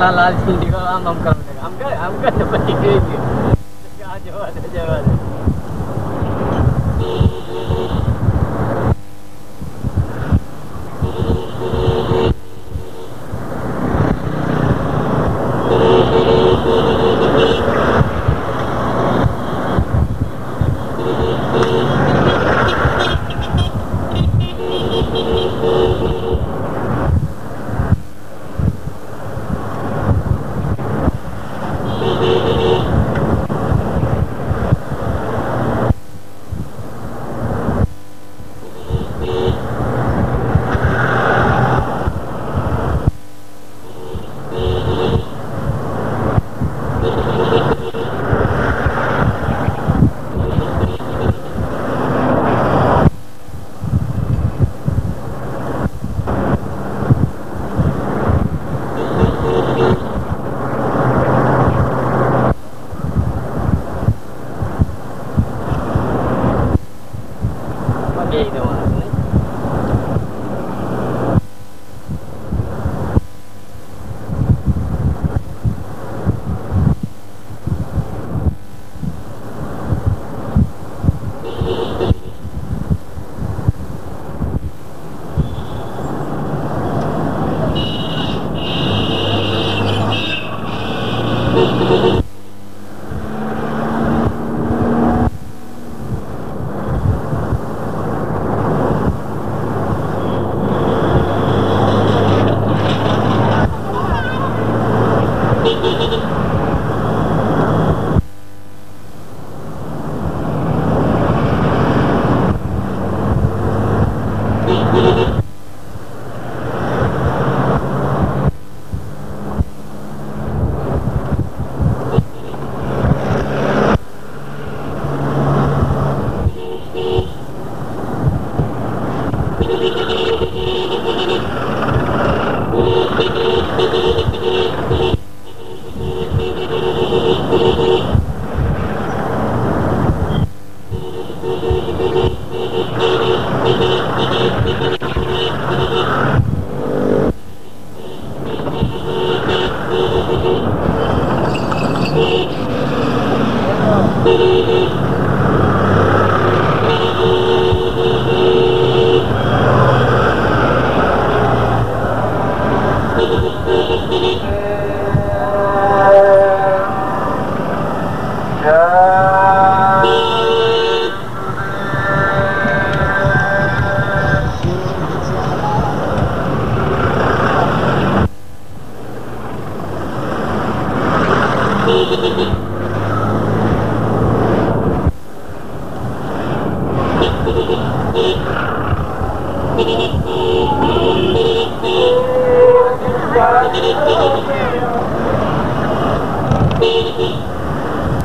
Malah langsung di kolam amka dapat gitu. Jawab.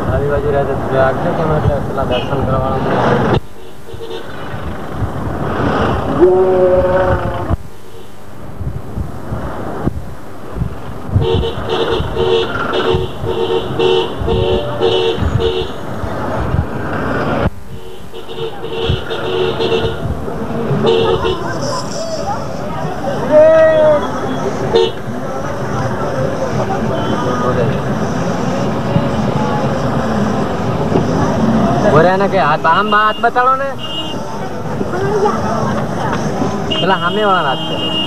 આવી બાજુ રહે તો આગળ કેમ એટલે પેલા દર્શન કરવાનું બોર્યા કે આમ હાથ બતાડો ને પેલા સામે વાળા હાથ છે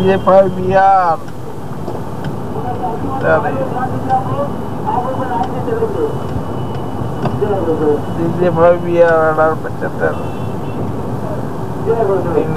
DJ5BR DJ5BR 75 3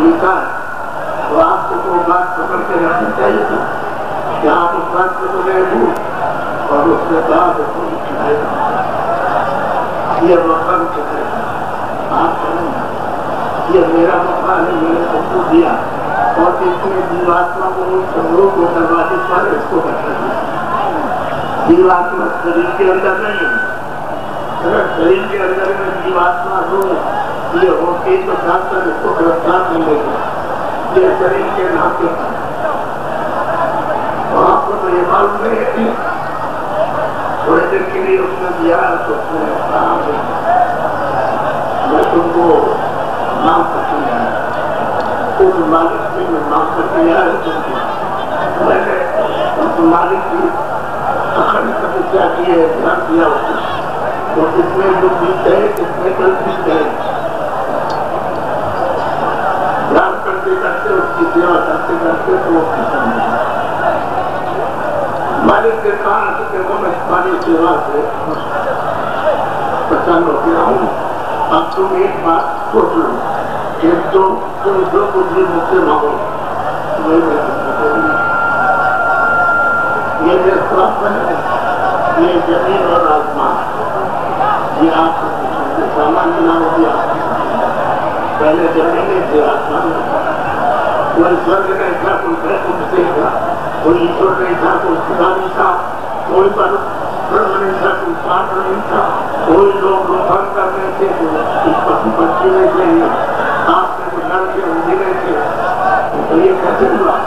لکھا ہے تو آپ کو وہ بات پکڑ کے رکھنی چاہیے تھی کہ آپ اس بات کو تو گئے دور اور اس نے کہا کہ تم کھلائے گا یہ مقام چکے آپ کریں یہ میرا مقام ہے میں نے سب کو دیا اور اس نے جیواتما کو سمروں کو دروازے پر اس کو رکھا دیا جیواتما شریر کے اندر نہیں ہے اگر شریر کے اندر میں جیواتما ہو یہ ہوتی تو ڈاکٹر اس کو گرفتار نہیں لے گا یہ شریر کے ناطے اور آپ کو تو یہ معلوم نہیں ہے کہ تھوڑے دیر کے لیے اس نے دیا تو اس نے کہا میں تم کو نام کر دیا ہے اس مالک سے میں نام کر دیا ہے میں نے اس مالک کی اخری تپسیا کی ہے دھیان دیا اس کو اور کس میں جو بیت گئے کس میں کل بیت گئے دھیان کرتے کرتے اس کی سیوا کرتے کرتے تو وہ ختم ہو مالک کے کہا کہ وہ میں تمہاری سیوا سے پسند ہو گیا ہوں اب تم ایک بات سوچ لو کہ تم جو کچھ بھی مجھ سے مانگو وہی میں یہ جو سواب ہے یہ زمین اور آسمان یہ آپ کو سامان بنا ہو گیا پہلے زمین تھے آسمان کوئی سورگ نہیں تھا کوئی بیتم سے تھا کوئی ایشور نہیں تھا کوئی خدا نہیں تھا کوئی برم نہیں تھا کوئی پاتر نہیں تھا کوئی لوگ روپن کر رہے تھے پتی بچی نہیں تھے آپ سے کوئی لڑ کے اندھی نہیں تھے تو یہ کیسے ہوا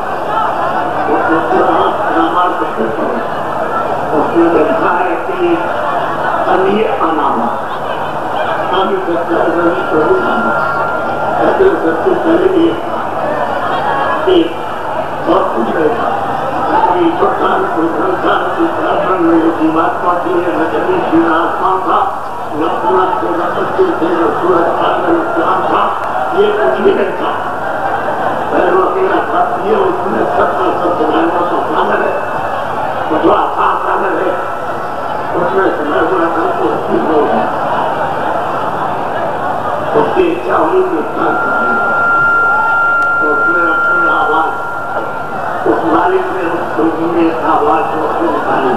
اس نے لکھا ہے کہ علی اناما آگے سچا علی پرو ناما ایسے سب سے پہلے ایک بہت کچھ رہتا کوئی پرکار کوئی دھنکار کوئی برابر میں جو دیوات پاتی ہے نہ جبھی شیر آسمان تھا نہ پورا تھے نہ بچے تھے نہ سورج تھا نہ اسلام تھا یہ کچھ بھی نہیں تھا پہلے وہ اکیلا تھا یہ اس نے سب کا سب بنانے کا سامنے ہے جو آسان سامنے ہے اس میں سمجھ ہوا تھا تو اس کی ہو گیا اس کی اچھا ہوئی کہ اتنا کریں تو اس نے اپنی آواز اس مالک نے اس دنیا میں ایک آواز کو اس نے نکالی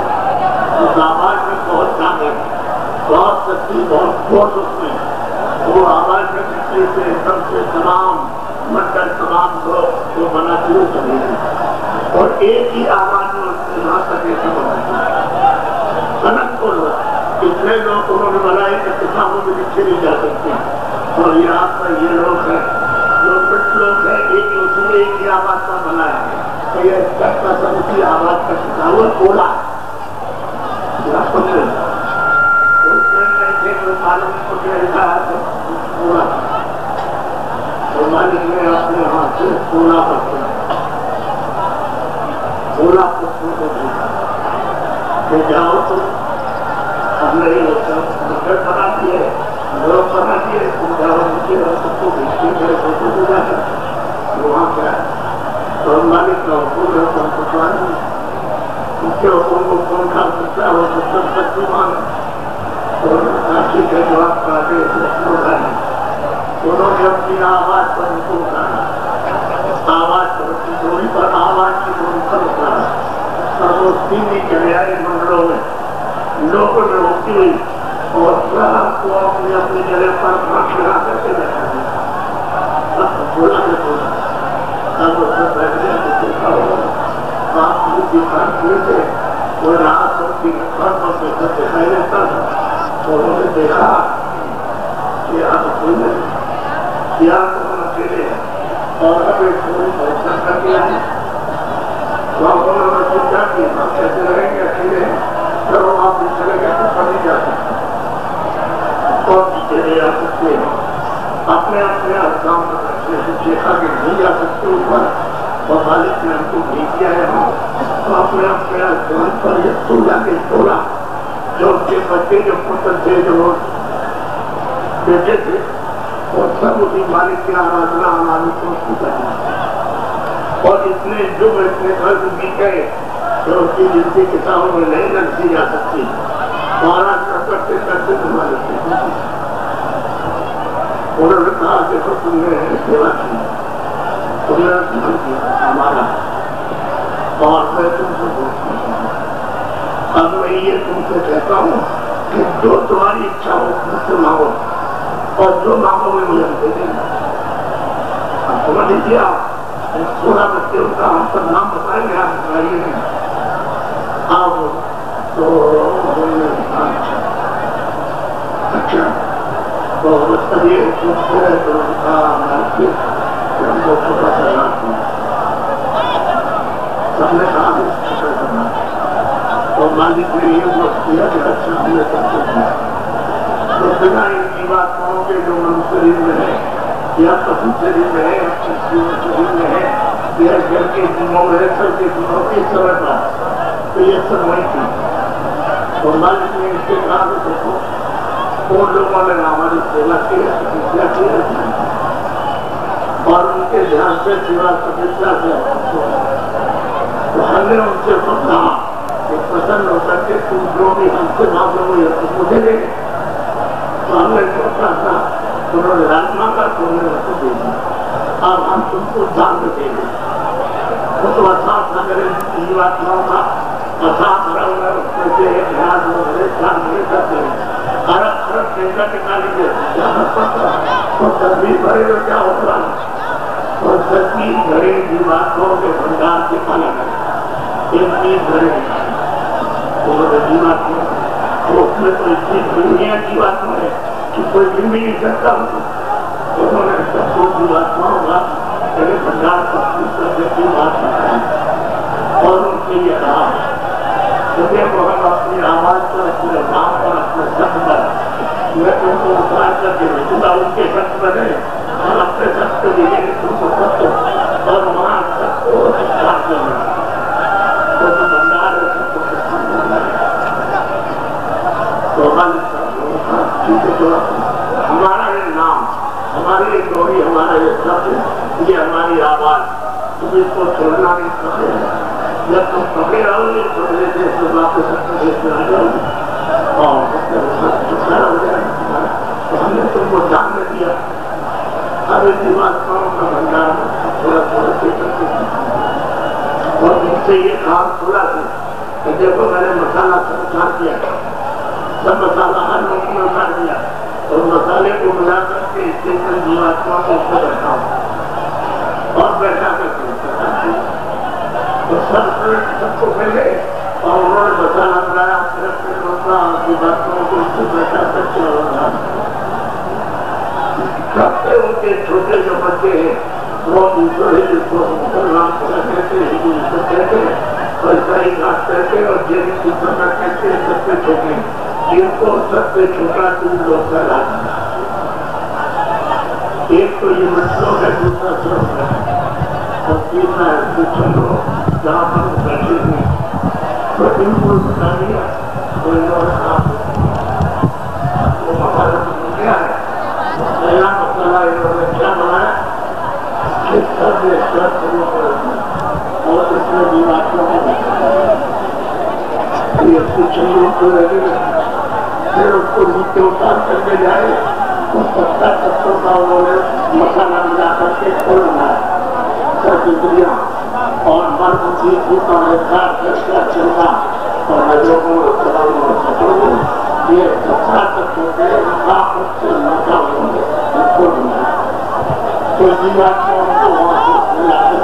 اس آواز میں بہت طاقت بہت سچی بہت فورس اس میں وہ آواز کے نکلے سے سب سے تمام منڈل تمام لوگ جو بنا شروع کر دیا اور ایک ہی آواز میں اس نے یہاں تک ایسا بنا صنعت کو اتنے لوگ انہوں نے بنائے کہ کتابوں میں لکھے نہیں جا سکتے اور یہاں پر یہ لوگ ہیں جو کچھ لوگ ہیں ایک اسی نے ایک ہی آواز پر بنایا تو یہ سب کا سب اسی آواز کا کتاب بولا معلوم کو لکھا ہے پورا تو مالک نے اپنے ہاتھ سے پورا پکڑا پورا پکڑ کو دیکھا کہ جاؤ تو ہم نہیں ہوتا مکر بنا دیے لوگ بنا دیے تم جاؤ نیچے اور سب کو بھیجتے میرے فوٹو کو جا کر وہاں کیا ہے تو مالک کا حکم ہے تو ہم پکڑا نہیں اس کے حکم کو کون کھا سکتا ہے وہ سب سچی مانا اور کاشی کے جواب کاٹے انہوں نے اپنی آواز پر ان کو اٹھانا آواز پر اپنی ڈوری پر آواز کی ڈوری پر اٹھانا اور وہ تینی چلے آئے منڈلوں میں لوگوں نے ہوتی ہوئی اور سب کو اپنی اپنی جگہ پر پاک لگا کر کے بیٹھا دیا بولا نے بولا اب اس میں بیٹھ گیا تو دیکھا ہوگا آپ مجھ کی کھانے تھے وہ رات سب کی گھر پر بیٹھا دکھائی دیتا تھا انہوں نے دیکھا کہ آپ نے کیا اکیلے ہیں اور اب ایک تھوڑی فیصلہ کر دیا ہے تو انہوں نے سوچا کہ ہم کیسے رہیں گے اکیلے ہیں چلو آپ بھی چلے گئے تو پڑھ جا سکتے اور چلے جا سکتے ہیں اپنے اپنے احکام سے دیکھا کہ نہیں جا سکتے اوپر اور مالک نے ہم کو بھیج دیا ہے تو اپنے اپنے احکام پر یہ تولا کے تولا جو اس کے بچے جو پتر تھے جو بیٹے تھے اور سب اسی مالک کی آرادنا ہماری کو اس کی کرنا اور اتنے جو اتنے درد بھی گئے کہ اس کی جنتی کتابوں میں نہیں لکھی جا سکتی مہاراج کرتے کرتے تمہارے انہوں نے کہا کہ تم نے سیوا کی، تم نے دھن کیا ہمارا، اور میں تم سے بولتا ہوں، اب میں یہ تم سے کہتا ہوں کہ جو تمہاری اچھا ہو مجھ سے مانگو، اور جو مانگو میں مجھے دے دینا۔ اب سمجھ لیجیے آپ 16 بچے ان کا ہم سب نام بتائیں گے، آپ بتائیے گے۔ اب تو اچھا تو یہ دوسرے تو ہم کو چھوٹا کرنا، سب نے کہا چھوٹا کرنا، اور مالک نے یہ وقت کیا کہ اچھا ہم نے سب کو کیا۔ تو بنا ان کی بات کروں کہ جو من شریر میں ہے یا پسند شریر میں ہے یا شریر میں ہے یا گھر کے دنوں میں سب کے دنوں کی سمے پر، تو یہ سب وہی تھی۔ اور مالک نے اس کے کہا کہ دیکھو ان لوگوں نے ہماری سیوا کی اور ان کے دھیان سے سیوا سمجھا سے تو ہم نے ان سے کہا کہ پسند ہو کر کے تم جو بھی ہم سے مانگو یہ تم مجھے دے گے۔ تو ہم نے سوچا تھا انہوں نے راج مانگا تو انہوں نے رکھ دے دیا، اب ہم تم کو دان میں دیں گے۔ وہ تو اثاث اگر یہ بات نہ ہوگا اثاث رہا اس میں سے ایک ہاتھ ہو رہے چار نہیں کرتے ہیں عرب ٹینکا ٹکا لیجیے تو تصویر بھرے تو کیا ہوگا، اور تصویر بھرے کی باتوں کے بھنڈار سے کھانا کرے ایک چیز بھرے کی بات میں اس میں تو اتنی دنیا کی بات ہے کہ کوئی بھی نہیں سکتا، انہوں نے سب کو کی بات نہ ہوگا میرے بھنڈار کرنے کی بات کریں اور ان کے لیے کہا مجھے وہ ہم اپنی آواز پر اپنے نام پر اپنے شخص پر میں تم کو اتار کر کے بھیجوں ان کے شخص پر ہے اور اپنے شخص کو دیکھیں گے تم کو سب کو اور وہاں سب کو اسٹارٹ کرنا تو بھنڈار ہے سب کو تو ہمارا یہ نام ہماری یہ گوری ہمارا یہ شخص یہ ہماری آواز تم اس کو چھوڑنا نہیں سکتے، جب تم پکڑے رہو گے چھوڑنے سے تو واپس اپنے دیش میں آ جاؤ گے اور چھٹکارا ہو جائے گا۔ تو ہم نے تم کو جان میں دیا، اب ایسی بات کام کا بھنڈار تھوڑا تھوڑا سے کرتے ہیں اور ان سے یہ کام تھوڑا سے کہ دیکھو میں نے مسالہ سب اٹھا دیا، سب مسالہ ہر لوگوں میں اٹھا دیا اور مسالے کو ملا کر کے اسٹیشن جیواتما کو اس کو بیٹھا ہوں اور بیٹھا کر کے تو سب کو پہلے اور انہوں نے مسالہ بنایا پھر روکا کی باتوں کو اس کو بیٹھا کر کے سب سے ان کے چھوٹے جو بچے ہیں وہ دوسرے جس کو مسلمان کہتے ہیں ہندو جس کو کہتے ہیں اور عیسائی گھاٹ کہتے ہیں اور جن دوسرا کہتے ہیں سب سے چھوٹے جن کو سب سے چھوٹا تم لوگ کا راج ایک تو یہ مسلوں ہے دوسرا سلوک ہے اور تیسرا ہے دوسرا لوگ جہاں پر بیٹھے ہوئے تو ان کو بتا دیا تو انہوں نے کہا وہ مسئلہ کیا ہے پہلا مسئلہ انہوں نے کیا بنایا کہ سب نے سب شروع کر دیا اور اس میں بیماریوں کو یہ کچھ لوگ کو لگے پھر اس کو نیچے اتار کر کے جائے تو 70 کا انہوں نے مسالہ ملا کر کے کھول بنایا سب دنیا اور مرد کی کا احساس کر چلتا اور نظروں کو یہ سچا تک ہوتے سے نشا ہوتے تو جیوات کو ان کو وہاں سے ملا کر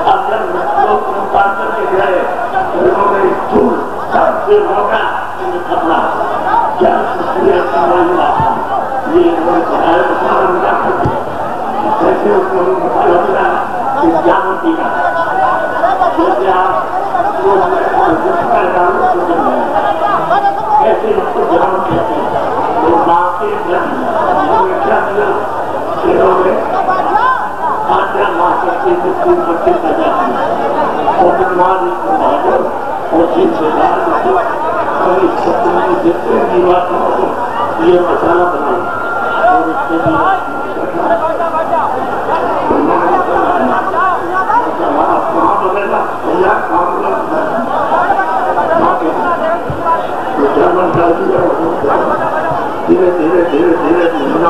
اگر مسلوں کو اتار کر کے گئے انہوں نے اسٹول سب سے روکا خطرہ کیا شکریہ سمجھنا یہ انہوں نے چاہے مسالہ ملا کر کے جیسے اس کو مسالہ ملا جانو دیا جیسے آپ وہ ایسے اس کو جانو کہتے ہیں وہ ماں کے جنہوں نے کیا دیا شیروں میں آجا ماں سکتے سے تین بچے پیدا کیے اور برمان اس کو بھاگو اور جن سے دار بچو اور اس سب میں جتنے دیواتوں کو یہ مسالہ بنائی اور اس کے لیے دھیرے دھیرے دھیرے دھیرے مہینہ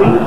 3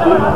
3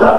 10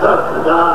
10,000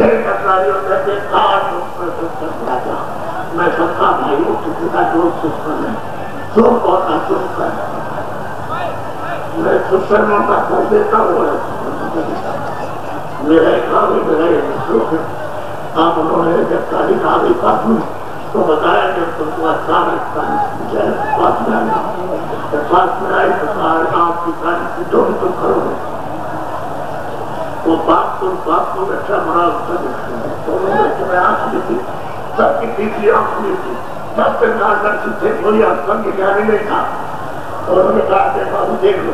ایک اپرادیوں کہتے ہیں کاٹ پر سب راجا میں سب کا بھائی ہوں کسی کا دوست دشمن ہے جو بہت آسان کر میں دشمنوں کا کر دیتا ہوں میرا ایک آگے میرا یہ مصروف ہے آپ انہوں نے جب تاریخ آگے پاس میں تو بتایا کہ تم کو اچانک پاس میں آئی تو کہا آپ کی تاریخ جو بھی تم کرو گے وہ باپ کو اچھا بڑا اچھا دیکھتے ہیں دونوں میں تمہیں آنکھ لی تھی سب کی تیسری آنکھ لی تھی سب سے نازر سے کوئی آنکھ کی جانے نہیں تھا اور انہوں نے کہا کہ بابو دیکھ لو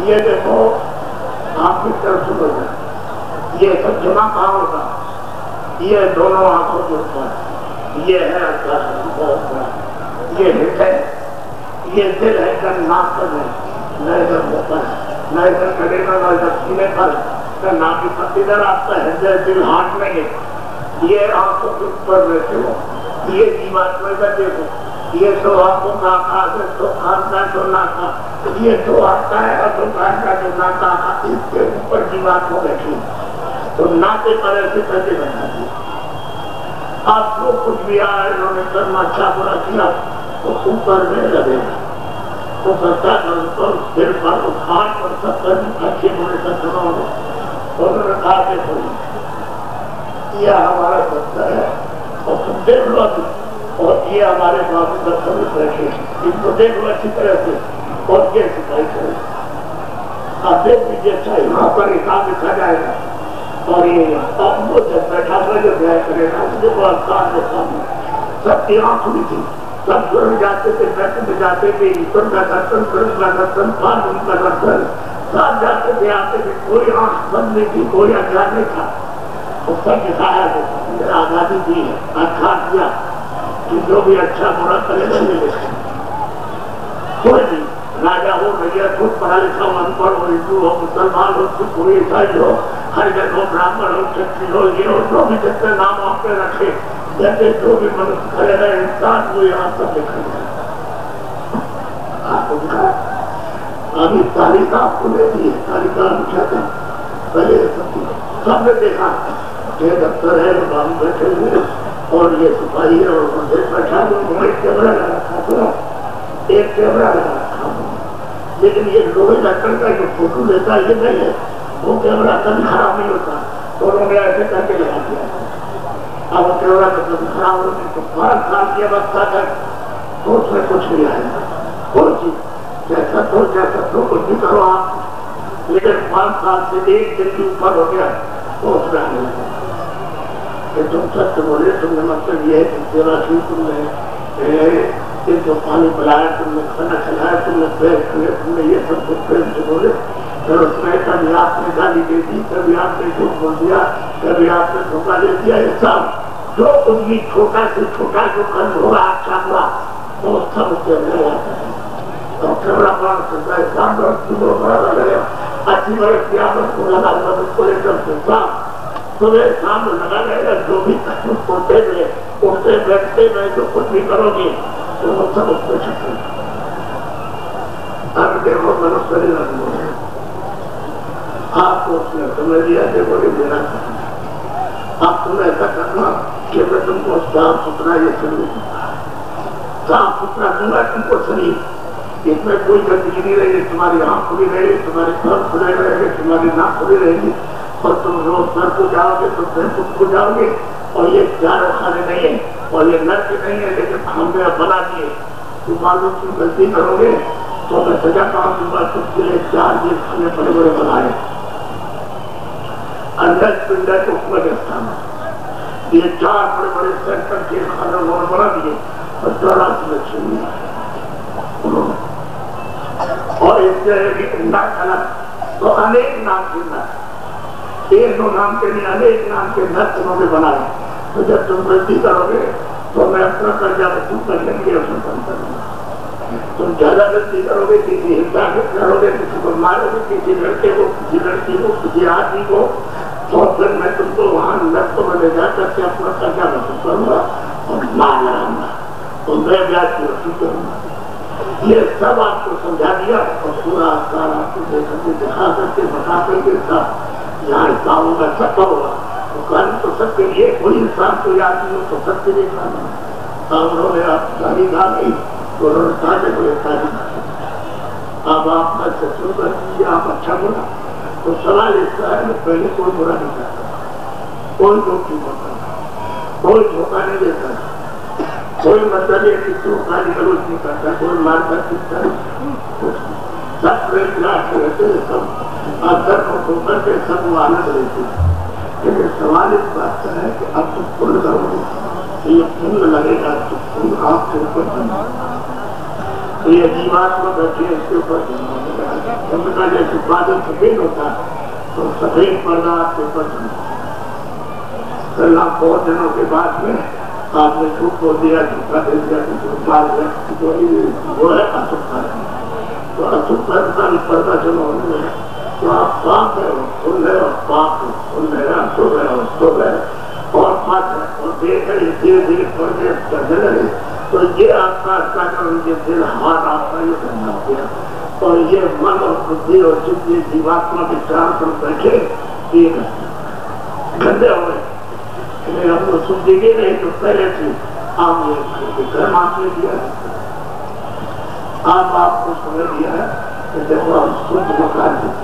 یہ دیکھو آپ کی طرف سے بول جائے یہ سب جمع کہاں ہوگا یہ دونوں آنکھوں کے اوپر یہ ہے اللہ بہت بڑا یہ ہٹ ہے یہ دل ہے کر ناک کر ہے نئے در موقع ہے نہ ادھر کھڑے گا نہ ادھر سینے پر نہ کی پتی ادھر آپ کا ہردے دل ہاتھ میں ہے یہ آنکھوں کے اوپر بیٹھے ہو یہ جیوات میں بیٹھے ہو یہ تو آنکھوں کا آکاش ہے تو کھان کا جو ناکا یہ تو آتا ہے اور تو کھان کا جو ناکا اس کے اوپر جیوات میں بیٹھی تو ناکے پر ایسے کیسے بنا دی آپ جو کچھ بھی آئے انہوں نے کرنا اچھا برا کیا تو اوپر میں لگے وہ کرتا ہے اور پھر پر ہاتھ پر سب پر اچھے ہونے کا سنا ہو انہوں نے کہا کہ کوئی یہ ہمارا بچہ ہے اور تم دیکھ لو اور یہ ہمارے بابو کا سبھی بیٹھے ان کو دیکھ لو اچھی طرح سے اور یہ سکھائی کرے آپ دیکھ لیجیے اچھا یہاں پر حساب لکھا جائے گا اور یہ اب وہ جب بیٹھا ہوا جو گیا کرے گا مجھے وہ افغان کے سامنے سب کی آنکھ ہوئی تھی سب گھر جاتے تھے بیٹھے میں جاتے تھے ایسن کا درشن کرن کا درشن فارم کا درشن ساتھ جاتے تھے آتے تھے کوئی آنکھ بند نہیں تھی کوئی اجھار نہیں تھا اس سب دکھایا میرا آزادی دی ہے اچھا کیا کہ جو بھی اچھا برا کرے گا ملے کوئی نہیں راجا ہو بھیا خود پڑھا لکھا ہو ان پڑھ ہو ہندو ہو مسلمان ہو کوئی عیسائی ہو ہر جگہ برہمن ہو چھتری ہو یہ ہو جو بھی جتنے نام آپ پہ رکھے جیسے جو بھی منس کرے گا انسان وہ یہاں پر لکھا جائے آپ کو دکھا ابھی تاریخ آپ کو لے دی ہے تاریخ لکھا تھا پہلے سب نے دیکھا کہ دفتر ہے ہم بیٹھے ہوئے اور یہ سپاہی ہے اور مندر بیٹھا ہوئے ایک کیمرہ لگا رکھا تھا ایک کیمرہ لگا رکھا لیکن یہ لوہے لکڑ کا جو فوٹو لیتا ہے یہ نہیں ہے وہ کیمرہ کبھی خراب نہیں ہوتا تو انہوں نے ایسے کر کے لگا دیا اب وہ کیمرہ کبھی خراب ہونے تو 5 سال کے وقت تھا تو اس میں کچھ نہیں آئے گا کوئی چیز جیسا تو کچھ بھی کرو آپ لیکن 5 سال سے ایک دن کے اوپر ہو گیا تو اس میں آنے لگا کہ تم سچ بولے تم نے مطلب یہ ہے کہ تیرا کی تم نے جو پانی پلایا تم نے کھانا کھلایا تم نے پیر کھلے تم نے یہ سب کچھ پھر سے بولے پھر اس میں کبھی آپ نے گالی دے دی کبھی آپ نے جھوٹ بول دیا کبھی آپ نے دھوکہ دے دیا یہ سب جو کچھ بھی چھوٹا سے چھوٹا جو کل ہوگا اچھا ہوا وہ سب اس کے اندر آتا ہے اور کیمرہ پان کرتا ہے سام برس بڑا لگے اچھی برس کی آمد کو لگا مدد کو لے کر سنتا تمہیں سام لگا رہے گا جو بھی تکلیف ہوتے ہوئے اٹھتے بیٹھتے میں جو کچھ بھی کرو گی تو وہ سب اس پہ چھپے اب دیکھو منصری لگو آپ کو اس نے سمجھ دیا دیکھو یہ میرا آپ تم ایسا کرنا کہ میں تم کو صاف ستھرا یہ شریف صاف ستھرا دوں گا تم کو شریف اس میں کوئی گندگی نہیں رہے گی تمہاری آنکھ کھلی رہے گی تمہارے سر کھلے رہے گی تمہاری ناک کھلی رہے گی اور تم روز سر کو جاؤ گے تو پھر خود کو جاؤ گے اور یہ پیارے کھانے نہیں ہے اور یہ نر کے نہیں ہے لیکن ہم نے بنا دیے تو معلوم کی غلطی کرو گے تو میں سجا کام دوں گا تم کے لیے 4 دن کھانے بڑے بڑے بنائے اندر پنڈر کو پاکستان یہ 4 بڑے بڑے سینٹر کے کھانے اور بنا دیے اور 84 میں چھوڑی اور اس سے انڈا کھانا تو انیک نام کے نر ایک دو نام کے نہیں انیک نام کے نر انہوں نے بنائے تو جب تم غلطی کرو گے تو میں اپنا قرضہ وصول کر لیں گے اور کم کروں گا تم زیادہ غلطی کرو گے کسی حفاظت کرو گے کسی کو مارو گے کسی لڑکے کو کسی لڑکی کو کسی آدمی کو تو پھر میں تم کو وہاں لڑکوں میں لے جا کر کے اپنا قرضہ وصول کروں گا اور مار لگاؤں گا اور میں بیاج کی وصول کروں گا یہ سب آپ کو سمجھا دیا اور پورا آپ کو دکھا کر کے بتا کر کے سب یہاں کاموں کا سب ہوگا افغان تو سب کے لیے کوئی انسان کوئی آدمی ہو تو سب کے لیے کھانا ہے. انہوں نے آپ تعلیم آ گئی تو انہوں نے کہا کہ کوئی تعلیم آ گئی. اب آپ کا سچوں کا چیز آپ اچھا بولا تو سوال اس کا ہے کہ پہلے کوئی برا نہیں کرتا, کوئی دھوکہ نہیں کرتا, کوئی دھوکہ نہیں دیتا, کوئی مطلب ہے کہ تو گالی گلوچ نہیں کرتا, کوئی مار کر سکتا ہے, سب پریم لاکھ رہتے ہیں, سب اکثر کو ٹھوکر کے سب وہ آنند رہتے ہیں. لیکن سوال اس بات کا ہے کہ اب تو پھول کرو یہ پھول لگے گا تو پھول آپ کے اوپر بنا تو یہ جیوات میں بیٹھے اس کے اوپر بنا کا جیسے بادل سفید ہوتا تو سفید پردہ آپ کے اوپر بنا. اللہ بہت دنوں کے بعد میں آپ نے جھوٹ بول دیا, جھوٹا دے دیا, مار دیا, وہ ہے اسکتا تو اسکتا کا پردہ جمع ہونے ہے تو آپ پاک ہے اور سن رہے اور پاک ہے, سن رہے ہیں سو رہے اور سو رہے اور پاک ہے اور دیکھ رہے دھیرے دھیرے پڑھنے چڑھنے لگے تو یہ آپ کا کر یہ دل ہاتھ آپ کا یہ بننا گیا اور یہ من اور بدھی اور جتنی جیواتما کے چار پر بیٹھے یہ گندے ہوئے. ہم کو سنتی بھی نہیں تو پہلے سے آپ نے گھر مانگنے دیا ہے, آپ کو سمجھ دیا ہے کہ دیکھو ہم سنت مکان ہیں,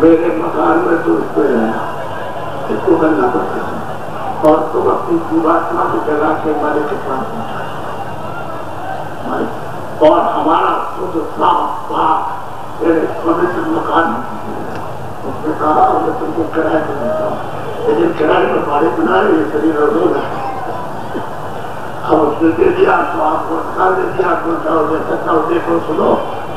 میرے مکان میں تو اس پہ رہنا اس کو کرنا پڑتا ہے اور تم اپنی جیواتما کو جگہ کے ہمارے کے پاس اور ہمارا خود صاف پاک پوتر مکان اس نے کہا میں تم کو کرایہ پہ دیتا ہوں لیکن کرائے میں بارے بنا رہے یہ شریر اور روز ہے. اب اس نے دے دیا تو آپ کو اتکار دے دیا تو چاہو جیسا چاہو دیکھو سنو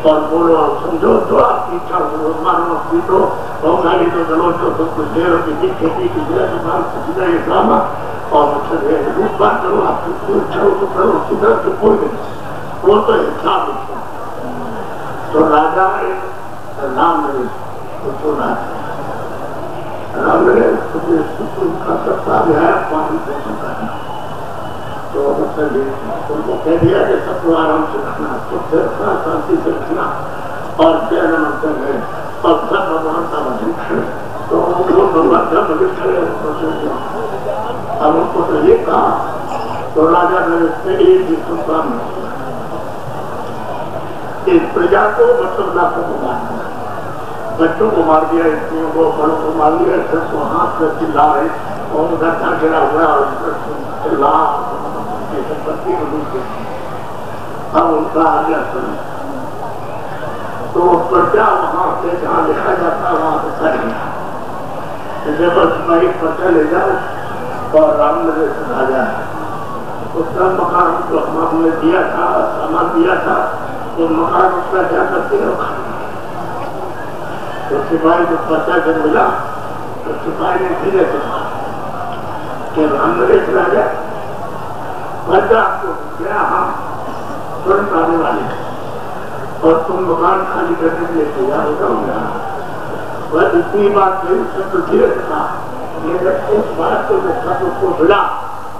اور بولو اور سمجھو جو آپ کی اچھا ہو مارو پیٹو اور گاڑی تو چلو جو سب کچھ دیر ہوتی تھی کھیتی کی جگہ دکان سیدھا یہ کام اور مطلب یہ روپ بات کرو آپ کی کوئی اچھا ہو تو کرو سیدھا تو کوئی نہیں وہ تو حساب ہوتا. تو راجا رام نے تو رام نے کا سب ہے پانی پوشن کرنا تو مطلب ان کو کہہ دیا کہ سب کو آرام سے رکھنا, سب سے رکھنا, شانتی سے رکھنا اور تیرا مطلب ہے اور سب بھگوان کا بھجن کرے تو وہ بھگوان کا بھجن کرے. اب ان کو تو یہ کہا تو راجا نے اس سے ایک ہی سلطان اس پرجا کو مطلب لاکھوں کو مار دیا, بچوں کو مار دیا, استریوں کو بڑوں کو مار دیا, سب کو ہاتھ سے چلا رہے اور ادھر تھا گرا ہوا اور چلا سمپتی کو ڈوب گئی. اب ان کا آ گیا سن تو پرچا وہاں سے جہاں لکھا جاتا وہاں سے کر گیا جب سپاہی پرچا لے جاؤ اور رام نگر سے آ جائے اس کا مکان جو ہم نے دیا تھا سامان دیا تھا وہ مکان اس کا کیا کرتے ہیں تو سپاہی کو پرچا جب ملا تو سپاہی نے دھیرے سے کہا کہ رام نگر سے آ جائے پرچا آپ کو کیا ہم ترنت آنے والے ہیں اور تم مکان خالی کرنے کے لیے تیار ہو جاؤ گا. بس اتنی بات نہیں اس سے تو دھیرے سے کہا لیکن اس بات کو جب سب اس کو ملا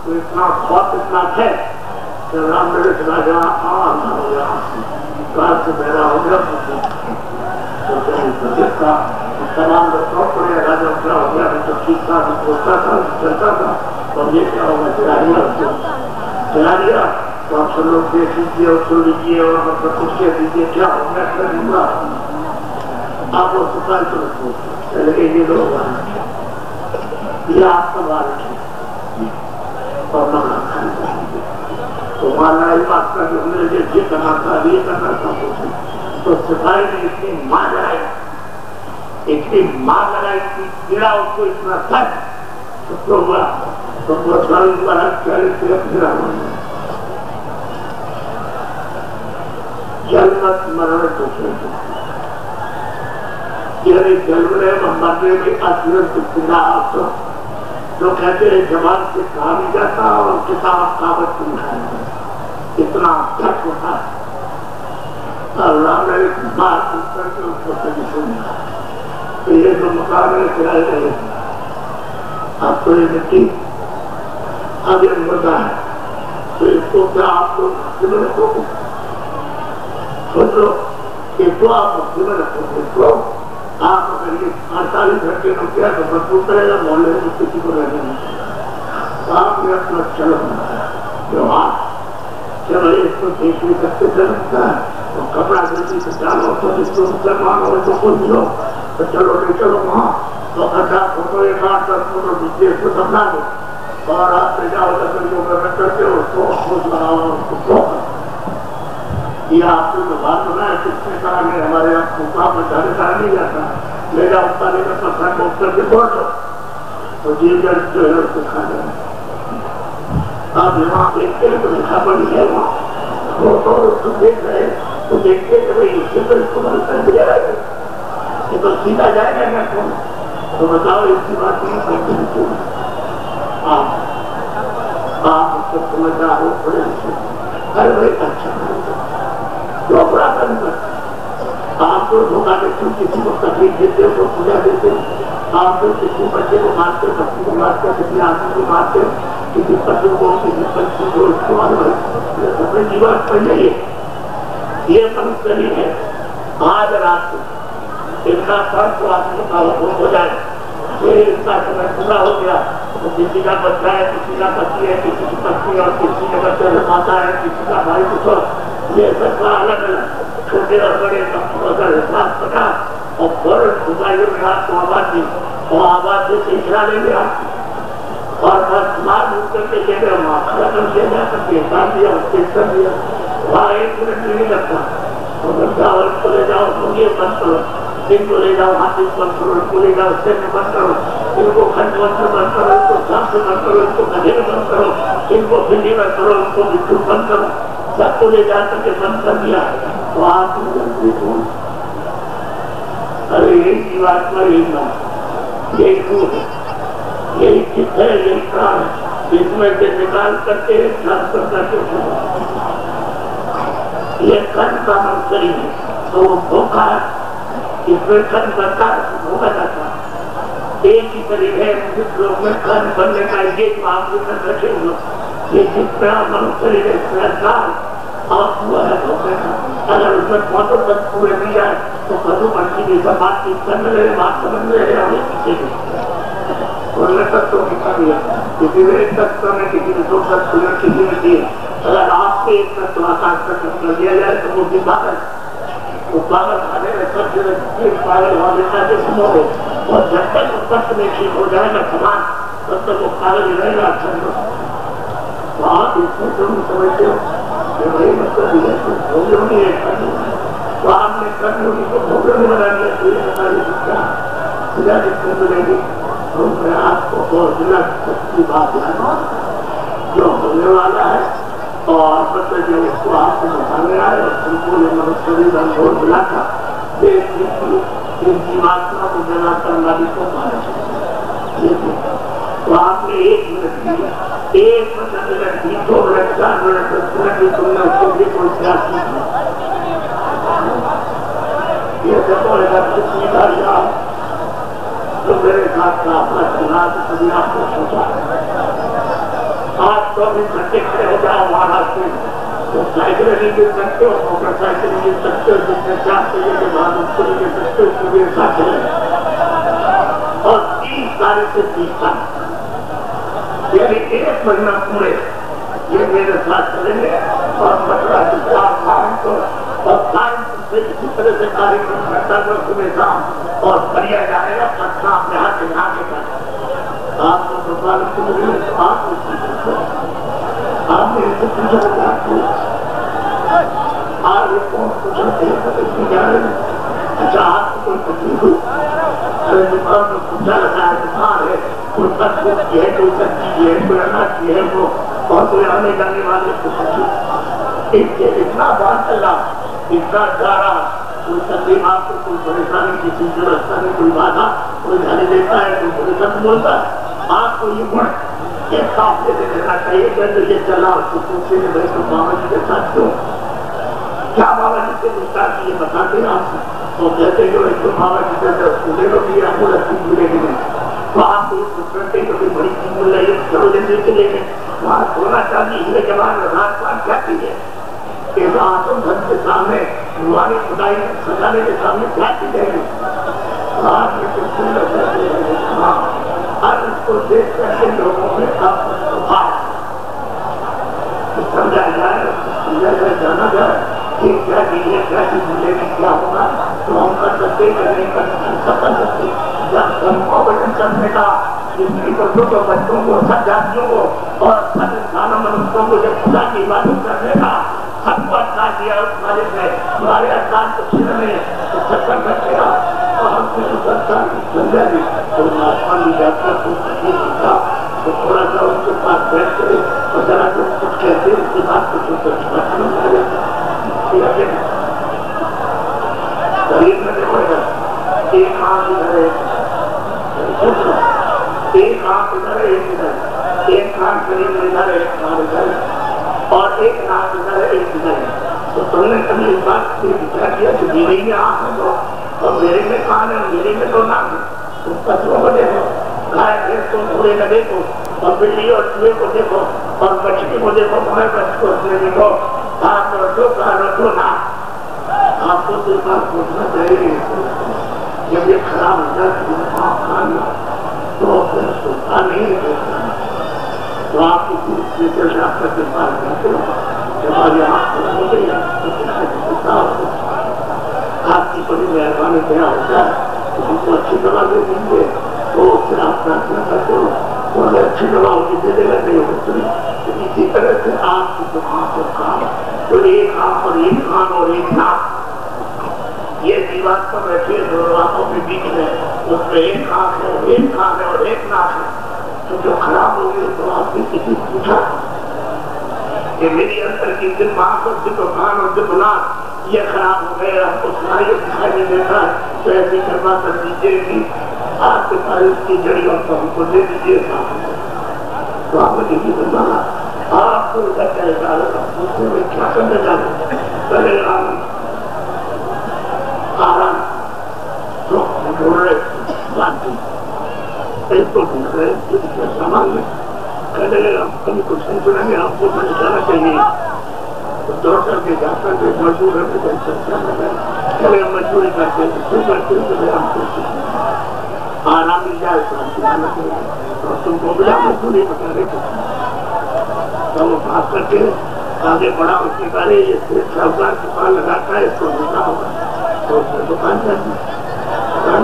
تو اتنا خوف اتنا ہے کہ رام نگر چلا گیا ہو گیا کار سے میرا ہو گیا کا تمام رکھنا پڑے راجا اپنا ہو گیا تو ٹھیک تھا سوچتا تھا چلتا تھا اور یہ کیا ہوگا چلا لیا تو آپ سب لوگ دیکھ لیجیے اور سن لیجیے اور مطلب کچھ کہہ دیجیے کیا ہو گیا کر دوں گا آپ وہ سکال تو رکھو چلے گئے یہ لوگ یہ آپ کا بار رکھے اور مکان خالی کر دیجیے تو مانا اس بات کا جو ہم نے یہ کرنا تھا یہ کرنا تھا تو سپاہی نے اتنی ماں لڑائی اتنی پیڑا اس کو اتنا تک تو ہوا تو وہ سال پر 40 پھرا جلمت مرن دوسرے یعنی جلمنے مرنے میں اصلت ابتدا جو کہتے ہیں زبان سے کہا بھی جاتا اور کتاب کاغذ سے لکھا اتنا تک ہوتا ہے. اللہ نے ایک بات کر کے اس کو صحیح سنیا تو یہ جو مقام ہے کرائے رہے اب تو یہ مٹی اب یہ مردہ ہے تو اس کو کیا آپ کو مسجد میں رکھو گے سوچ لو کہ تو آپ مسجد میں رکھو گے تو آپ اگر یہ 48 گھنٹے میں کیا تو مضبوط رہے گا، محلے میں کسی کو رہنے نہیں۔ آپ نے اپنا چلو جو آپ چلو اس کو دیکھ لی سکتے چلتا ہے تو کپڑا جلدی سے ڈالو تو جس کو مسلمان ہو تو کچھ لو تو چلو لے چلو وہاں تو اچھا فوٹو 8-10 فوٹو دیجیے اس کو سمجھا دو اور آپ سے جاؤ لکڑ جو کرنا کرتے ہو تو خود بناؤ اس کو بہت یہ آپ کو جو بات بنایا کس نے کہا کہ ہمارے آپ کو کام میں جانے کا نہیں جاتا میرا اتارے کا پسند کو کر کے بوٹ دو تو جی جلد جو ہے اس کو کھا جائے آپ یہاں دیکھتے ہیں تو لکھا پڑی ہے وہاں وہ تو اس کو دیکھ رہے تو دیکھتے کہ بھئی اس کے پر اس کو بند کر دیا رہے گا یہ تو سیدھا جائے گا میں کون تو بتاؤ اس کی بات نہیں کرتے ہیں کیوں آپ اس کو سمجھ رہا ہو بڑے لکھے ہر بڑے اچھا جو اپرا کرنا آپ کو دھوکہ دیتے ہو کسی کو تکلیف دیتے ہو تو پوجا دیتے ہو آپ کو کسی بچے کو مارتے ہو بچی کو مارتے ہو کسی آدمی کو مارتے ہو کسی پشو کو کسی پنچھی کو استعمال ہو اپنے جیون پڑھ جائیے یہ منصری ہے آج رات کو ان کا فرق کو آدمی کا ہو جائے پھر ان کا سمے پورا ہو گیا تو کسی کا بچہ ہے کسی کا بچی ہے کسی کی پتنی اور کسی کا بچہ ماتا ہے کسی کا بھائی کچھ یہ سب کا الگ الگ چھوٹے اور بڑے سب اگر حساب پٹا اور فوراً خدائیوں میں آپ کو آواز دی اور آواز سے اجرا لیں گے آپ اور بس مار مل کر کے لے گئے وہاں ختم کیا جا سکتے حساب دیا اور چیک کر دیا وہاں 1 منٹ نہیں لگتا اور بچہ اور کو لے جاؤ تو یہ بند کرو ان کو لے جاؤ ہاتھ بند کرو ان کو لے جاؤ سر میں بند کرو ان کو کھنڈ سے بند کرو ان کو سانپ سے بند کرو ان کو گدھے میں بند کرو ان کو بھنڈی میں کرو ان کو بچھو بند کرو سب کو لے جا کر کے بند کر دیا تو آپ ارے یہی بات پر یہی بات یہی روح ہے یہی چت ہے یہی پران ہے اس میں سے نکال کرتے ٹرانسفر کر کے یہ کن کا منصری ہے تو وہ دھوکہ ہے اس میں کن بنتا ہے دھوکہ جاتا ہے ایک ہی طریقے ہے جس لوگ میں کن بننے کا یہ آپ کے ساتھ رکھے ہوئے یہ جس طرح منصری ہے اس طرح آپ ہوا ہے دھوکے کا اگر اس میں بہتوں تک پورے نہیں جائے تو کدو پڑتی بھی سب بات چیت کرنے لگے بات سمجھنے لگے ہمیں پیچھے بھی ورنہ تک تو کتا بھی ہے کسی میں ایک تک میں کسی میں 2 تک کسی میں 3 اگر آپ کے ایک تک تو آسان تک کر دیا جائے تو وہ بھی پاگل وہ پاگل کھانے میں سب سے پاگل ہوا دیتا ہے سمو ہو اور جب تک وہ تک میں ٹھیک ہو جائے گا سامان تب تک وہ پاگل ہی رہے گا اچھا تو آپ اس میں تم سمجھتے ہو کہ بھائی مطلب یہ بھوگیوں نہیں ہے تو آپ نے کرنے کو بھوگیوں نہیں بنا لیا تو یہ بتا نہیں سکتا سجا جس کو ملے گی تو میں آپ کو بہت ضلع کی بات ہے جو ہونے والا ہے اور مطلب جو اس کو آپ کو بتانے آئے اور تم کو یہ منصری رنگ بہت ملا تھا ان کی ماترا کو جنا کرنا بھی کو پانا تو آپ نے 1 منٹ دیا 1 منٹ 2 منٹ 4 منٹ 10 منٹ بھی تم نے اس کو بھی کوئی سیاست نہیں یہ دیکھو اگر کتنی داریاں تو میرے ساتھ کا اپنا چلا تو کبھی آپ کو سوچا آج 24 گھنٹے کھڑے ہو جاؤ وہاں سے تو سائیکلیں نہیں گر سکتے ہو موٹر سائیکل نہیں گر سکتے ہو جس میں 4 پہیے کے بعد اس کو نہیں گر سکتے اس کو میرے ساتھ چلے اور 30 تاریخ سے 30 تاریخ یعنی 1 مہینہ پورے یہ میرے ساتھ چلیں گے اور مسئلہ اور سائنس سے اسی طرح سے تاریخ کرتا ہے صبح شام اور بڑھیا جائے گا پتنا اپنے ہاتھ سے نہ کے کر آپ کو سوال آپ نے اس سے پوچھا کہ آپ کو آج کون پوچھا جا رہے ہیں اچھا آپ کو کوئی تکلیف ہوئی ارے دکان میں پوچھا لگا ہے دکان ہے کوئی سبزی کی ہے کوئی سبزی کی ہے کوئی اناج کی ہے وہ اور کوئی آنے جانے والے کو پوچھی اتنا بات چلا اتنا چارا کوئی تکلیف آپ کو کوئی پریشانی کسی رستہ میں کوئی بادھا کوئی جانے دیتا ہے کوئی پریشان بولتا ہے آپ کو یہ گھر یہ صاف دے دینا چاہیے کہ یہ چلا اس کو پوچھے کہ بھائی تو بابا جی کے ساتھ کیوں کیا بابا جی سے پوچھتا کہ یہ بتاتے ہیں آپ تو کہتے جو ایک تو بابا جی سے اسکولے کو بھی آپ کو رسی ملے گی نہیں تو آپ کو اس کرتے کہ کوئی بڑی چیز مل رہی ہے چلو جلدی کے لے گئے وہاں سونا چاندی ہیرے کے بعد رات پان کیا چیز ہے کہ آسم دھن کے سامنے روحانی خدائی سجانے کے سامنے کیا چیز ہے اور اس کو دیکھ کر کے لوگوں میں سمجھا جائے جانا جائے کہ کیا چیزیں کیا چیز ملے گی کیا ہوگا تو ہم کر سکتے نہیں کر سکتے جب ہم کو بچن کرنے کا زندگی بچوں کو بچوں کو سب جاتیوں کو اور سب انسانوں منسوں کو جب خدا کی عبادت کرنے کا سب کو اچھا کیا اس مالک نے ہمارے احسان کو چھیڑنے تو سب کر سکتے گا اور ہم سے اس احسان کی سمجھا دی اور آسمان بھی جاتا تو تو تھوڑا سا ان کے پاس بیٹھ کر اور ذرا جو کچھ کہتے اس کے بعد کچھ شریر میں دیکھو گا ایک آنکھ ادھر ایک آنکھ ادھر ایک ادھر ایک کان شریر میں ادھر ایک کان ادھر اور ایک ناک ادھر ایک ادھر تو تم نے کبھی اس بات سے وچار کیا کہ میرے میں آنکھ ہے تو اور میرے میں کان ہے میرے میں تو ناک ہے تم پشوؤں کو دیکھو گائے بھینس کو گھوڑے کو دیکھو اور بلی اور چوہے کو دیکھو اور مچھلی کو دیکھو بغیر بچ کو اس میں دیکھو ہاتھ اور دو کان اور دو ناک آپ کو تو بات سوچنا چاہیے جب یہ خراب ہو جاتی ہے آپ کھانا تو پھر سوچا نہیں ہوتا تو آپ کی فیچر سے آپ کا دربار کرتے ہو جب ہماری آنکھ کو ہو گئی آپ کی بڑی مہربانی کیا ہوتا ہے تو ہم کو اچھی دوا دے دیں گے تو پھر آپ پرارتھنا کرتے ہو تو ہمیں اچھی دوا ہوگی دے دے گا نہیں ہوتی تو اسی طرح سے آپ کی جو آنکھ اور کان تو ایک آنکھ اور ایک کان اور ایک ناک یہ دیوار پر بیٹھے دونوں آنکھوں کے بیچ میں اس میں ایک آنکھ ہے اور ایک کان ہے اور ایک ناک ہے تو جو خراب ہو گئی تو آپ نے کسی پوچھا کہ میری اندر کی دل آنکھ اور دل و کان اور دل و ناک یہ خراب ہو گئے آپ کو سنائی دکھائی نہیں دیتا ہے تو ایسی کروا کر دیجیے گی آپ کے تاریخ کی جڑیوں کو ہم کو دے دیجیے تو آپ نے کسی بنانا آپ کو ادھر کہے گا دوسرے میں کیا کرنے جانا پہلے آرام ڈھونڈ رہے بات ایک تو ڈھونڈ رہے سامان میں کہنے لگے ہم کبھی کچھ نہیں سنیں گے آپ کو پہنچانا چاہیے دوڑ کر کے جاتا ہے مزدور ہے چلے ہم مزدوری کرتے ہیں پھر کرتے ہیں ہم کچھ آرام مل جائے تو ہم سنانا چاہیے اور تم کو بلا مزدوری بتا رہے تو وہ بات کر کے آگے بڑا اس نے کہا یہ سرکار دکان لگاتا ہے اس کو ملنا ہوگا تو اس نے دکان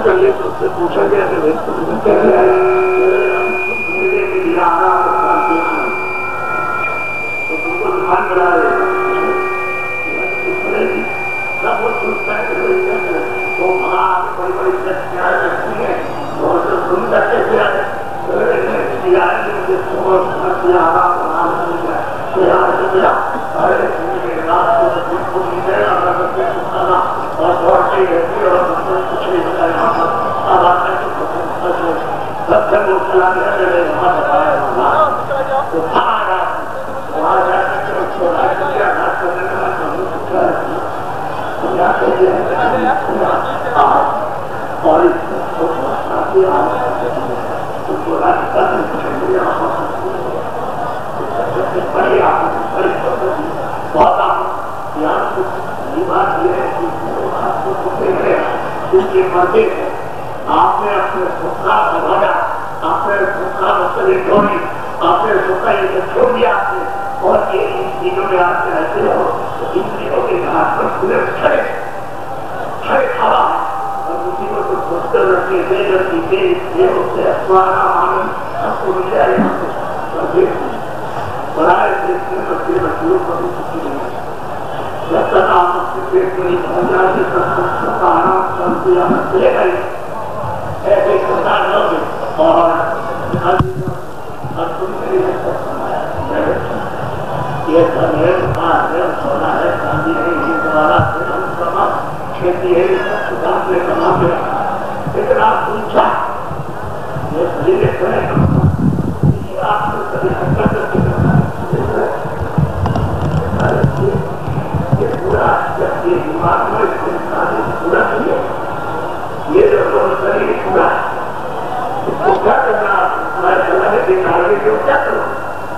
کر لے تو اس سے پوچھا گیا کہ تم کہہ رہے میرے کے لیے آرام تو تم کو دکان بنا رہے سب وہ سوچتا ہے کہ وہ وہاں بڑی بڑی شخصیاں رکھتی ہیں اور جو سندر کیسے آئے آپ نے اپنے سکھا بھاگا آپ نے سکھا مسئلے ڈھونی آپ نے سکھا یہ چھوڑ دیا آپ نے اور یہ ان چیزوں میں آپ رہتے ہو ان چیزوں کے ہاتھ پر کھلے کھڑے کھڑا اور اسی کو تو پوچھتے رکھتے دے رکھتی دے یہ اس سے ہمارا آنند سب کو مل جائے برائے دیکھنے بچے بچوں کو بھی کسی نہیں جب تک آپ اپنے پیٹ میں نہیں پہنچ جاتے تب تک آرام کرتے آپ لے گئے ایسے خدا لوگ اور تم میرے یہ سب ہے ہے سونا ہے شادی ہے یہ دوبارہ کما کھیتی ہے کام سے کما کے اتنا پوچھا یہ دھیرے کرے آپ کو کبھی ہٹا کر کے یہ دماغ میں پورا نہیں ہے یہ جو شریر پورا اس کو کیا کرنا ہے دیکھا رہے کہ کیا کرو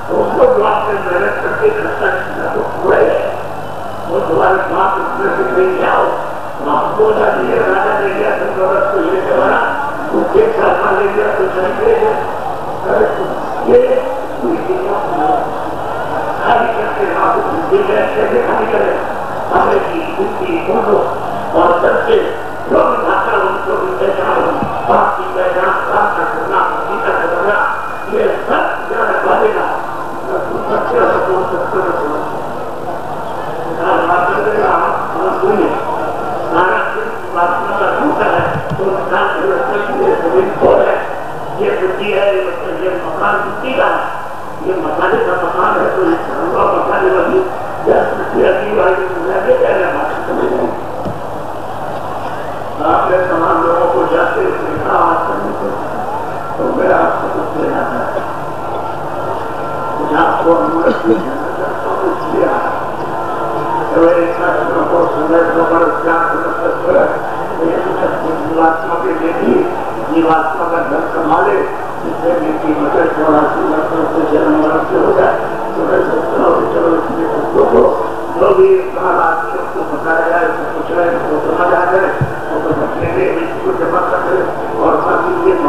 تو اس کو جو آپ نے محنت کر کے کرتا ہے تو پورا ہی ہے وہ تمہارے بات اس میں سے نہیں آؤ وہاں کو نہ دیے راجا دے گیا تو دولت کو لے کے بنا ایک ساتھ لے گیا تو چلے یہ خالی کرتے کیسے خالی کرے ہمیں کی فوٹو اور سب سے لوگ ڈھاکہ ان کو بھی پہچان باقی پہچان پراپت کرنا سیتا کرنا یہ سب جانا پڑے گا سچے اور سچے یہ بتی ہے یہ مکان بتی کا ہے یہ مسالے کا مکان ہے تو مسالے والی آپ نے تمام لوگوں کو جاتے تو میں آپ کو کچھ دینا چاہتا ہوں آپ کو دینا چاہتا ہوں اس لیے بہت سندر نواسوں کا گھر سنبھالے جس سے میری مدد 84 لڑکوں سے جنم ورث ہو جائے چلو اس میں جو بھی آتی اس کو بتایا جائے اس کو پوچھ رہے اس کو سمجھ آ جائے اس کو رکھنے میں اس کو جمع کر دے اور باقی یہ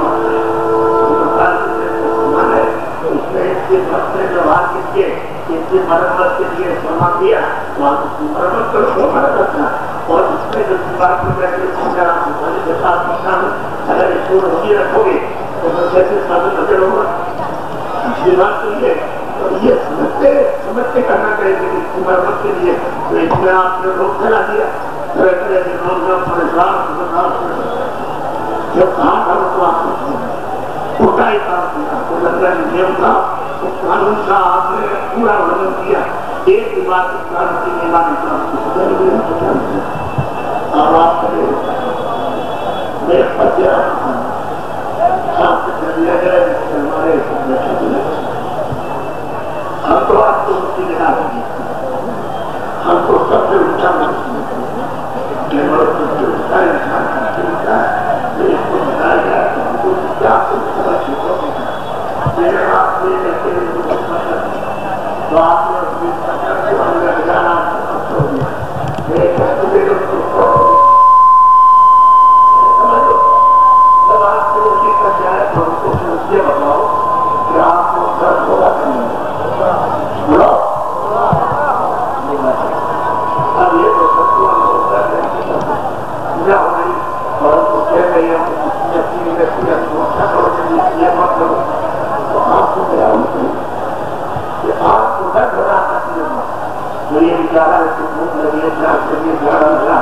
ہے اس میں اس کے وقت نے جو بات کی اس کی مرمت کے لیے سما دیا تو آپ اس کی مرمت کرو وہ مرمت کرنا اور اس میں جو بات کو میں کے ساتھ اگر اس کو روکی رکھو گے تو کیسے ثابت نظر ہوگا یہ بات تو یہ سمجھتے کرنا چاہیے کہ اس کی مرمت کے لیے تو اس میں آپ نے روک چلا دیا طرح طرح کے لوگ پریشان جب کہاں تھا تو آپ نے اٹھا ہی تھا نیم تھا اس قانون کا آپ نے پورا ورنن کیا ایک بھی بات اس قانون کی نیمانی کا اور آپ کرے میں پتہ آپ سے کر دیا جائے جس سے ہمارے ہم تو آپ کو اس کی نگاہ رکھیں ہم کو سب سے اونچا مانتے کہ مرد سب سے اونچا انسان کا ہے اس کو بتایا جائے تو ہم کو کیا کچھ سمجھ چکو میرے آپ نے کہتے ہیں تو آپ نے اپنی سکر کو ہم نے ہزارہ چھوڑ دیا میرے کہتے میرے کو جب آپ کو یہ کر جائے تو ہم کو یہ بتاؤ کہ آپ کو درد ہوگا نہیں بڑا اب یہ تو سب کو ہم کو درد ہے اور اس کو کہہ رہی ہے یہ مت کرو تو آپ کو کیا ہوتی کہ آپ کو درد بنا سکتی ہوں جو یہ بیچارہ ہے تو بھوک لگی ہے پیاس لگی ہے جاڑا لگا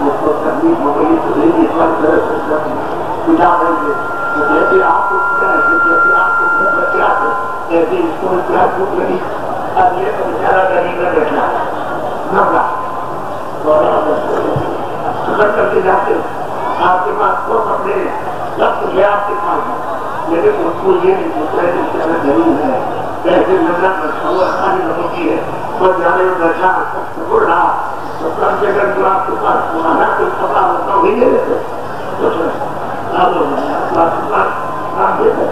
اس کو تکلیف ہو گئی تو نہیں اس وقت درد بجھا دیں گے تو جیسے آپ کو کیا ہے جیسے آپ کو بھوک لگ گیا ہے ایسے اس کو پیاس بھوک لگی اب یہ تو بیچارہ غریب میں بیٹھا نہ سفر کر کے جاتے آپ کے پاس کو کپڑے سب کچھ ہے آپ کے پاس لیکن اس کو یہ نہیں پوچھ رہے کہ اگر غریب ہے کیسے لگنا خالی لوگوں کی ہے اور جانے میں بیٹھا بڑھ رہا تو کم سے کم جو آپ کے پاس پرانا کوئی کپڑا ہوتا وہی لے لیتے کچھ آپ دیتے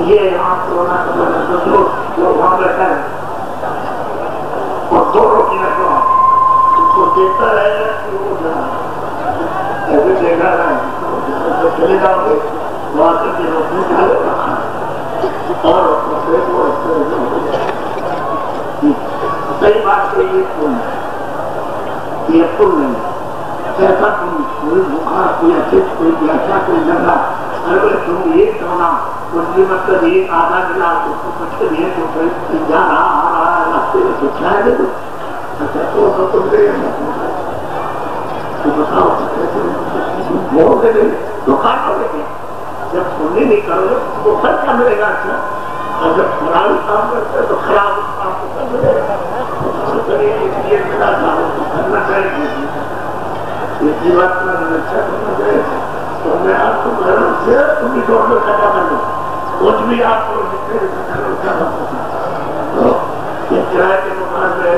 یہ یہاں کورونا کا دوسروں جو وہاں بیٹھا ہے اور 2 روٹی رکھو اس کو دیکھتا رہے گا کہ وہ ایسے دیکھا رہا ہے چلے جاؤ گے وہاں سے کہ روٹی ڈالے رکھا اور صحیح بات ہے یہ پل ہے یہ پل نہیں ایسا کوئی بخار کوئی اچھا کوئی پیاسا کوئی لگا اگر تم یہ کھانا اس کی مطلب ایک آدھا گلاس اس کو کچھ کر یہ تو جا رہا آ رہا ہے راستے میں کچھ ہے دے دو اچھا تو تم دے تو بتاؤ بہت دے دکان پر دیکھیں جب سونے نہیں کرو تو خرچ کا ملے گا اچھا اور جب خراب کام کرتے ہیں تو خراب کام کو کر ملے گا یہ ملا تھا کرنا چاہیے اس کی بات میں اچھا کرنا چاہیے تو میں آپ کو گھر سے تم بھی دوڑ کر کٹا کر دوں کچھ بھی آپ کو جتنے تو یہ کرایہ کے مقام میں